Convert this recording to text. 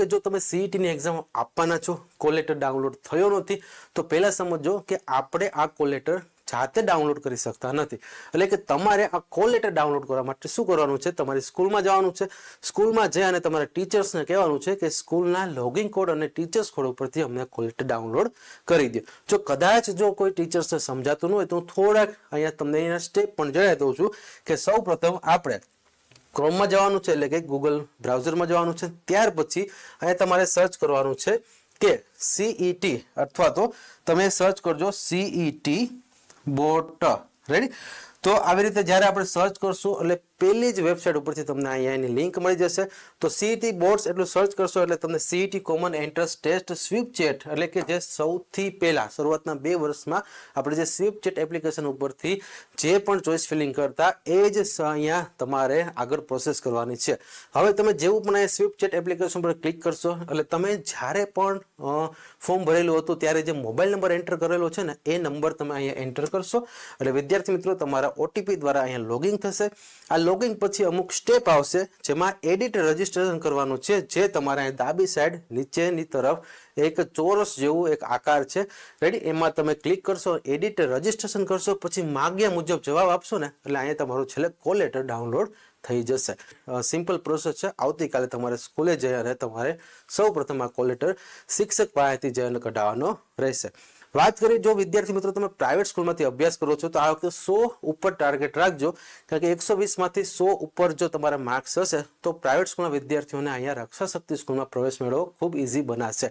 કે જો તમે સીઈટી ની એક્ઝામ આપવાના છો, કોલ લેટર ડાઉનલોડ થયો નથી, તો પહેલા સમજો કે આપણે આ કોલ લેટર જાતે ડાઉનલોડ કરી શકતા નથી. એટલે કે તમારે આ કોલ લેટર ડાઉનલોડ કરવા માટે શું કરવાનું છે, તમારી સ્કૂલમાં જવાનું છે. સ્કૂલમાં જઈ અને તમારા ટીચર્સને કહેવાનું છે કે સ્કૂલના લોગિન કોડ અને ટીચર્સ કોડ ઉપરથી અમને કોલ લેટર ડાઉનલોડ કરી દો. જો કદાચ જો કોઈ ટીચર્સને સમજાતું ન હોય તો હું થોડાક અહીંયા તમને એના સ્ટેપ પણ જણાવી દઉં છું કે સૌ પ્રથમ આપણે ક્રોમમાં જવાનું છે, એટલે કે ગૂગલ બ્રાઉઝરમાં જવાનું છે. ત્યાર પછી અહીંયા તમારે સર્ચ કરવાનું છે કે સીઈટી, અથવા તો તમે સર્ચ કરજો સીઈટી બોટ. રેડી? તો આવી રીતે જ્યારે આપણે સર્ચ કરશું એટલે પહેલી જ વેબસાઇટ ઉપરથી તમને અહીંયા એની લિંક મળી જશે. તો સીઈટી બોર્ડ્સ એટલું સર્ચ કરશો એટલે તમને સીઈટી કોમન એન્ટ્રન્સ ટેસ્ટ સ્વીપ ચેટ, એટલે કે જે સૌથી પહેલા શરૂઆતના 2 વર્ષમાં આપણે જે સ્વીપ ચેટ એપ્લિકેશન ઉપરથી જે પણ ચોઇસ ફિલિંગ કરતા એ જ અહીંયા તમારે આગળ પ્રોસેસ કરવાની છે. હવે તમે જેવું પણ અહીંયા સ્વીપ ચેટ એપ્લિકેશન પર ક્લિક કરશો એટલે તમે જ્યારે પણ ફોર્મ ભરેલું હતું ત્યારે જે મોબાઈલ નંબર એન્ટર કરેલો છે ને એ નંબર તમે અહીંયા એન્ટર કરશો એટલે વિદ્યાર્થી મિત્રો તમારા ઓટીપી દ્વારા અહીંયા લોગિન થશે. આ લોગિન પછી અમુક સ્ટેપ આવશે જેમાં એડિટ રજીસ્ટ્રેશન કરવાનું છે, જે તમારે અહીં ડાબી સાઈડ નીચેની તરફ એક ચોરસ જેવું એક આકાર છે. રેડી? એમાં તમે ક્લિક કરશો, એડિટ રજીસ્ટ્રેશન કરશો, પછી માગ્યા મુજબ જવાબ આપશો ને એટલે અહીંયા તમારું છેલ્લે કોલ લેટર ડાઉનલોડ થઈ જશે. સિમ્પલ પ્રોસેસ છે. આવતીકાલે તમારે સ્કૂલે જઈ અને તમારે સૌ પ્રથમ આ કોલ લેટર શિક્ષક પાસેથી જઈને કઢાવવાનો રહેશે. વાત કરીએ જો વિદ્યાર્થી મિત્રો તમે પ્રાઇવેટ સ્કૂલમાંથી અભ્યાસ કરો છો તો આ વખતે 100 ઉપર ટાર્ગેટ રાખજો, કારણ કે 120 માંથી 100 ઉપર જો તમારા માર્ક્સ હશે તો પ્રાઇવેટ સ્કૂલના વિદ્યાર્થીઓને અહીંયા રક્ષા શક્તિ સ્કૂલમાં પ્રવેશ મેળવવો ખૂબ ઇઝી બનાશે.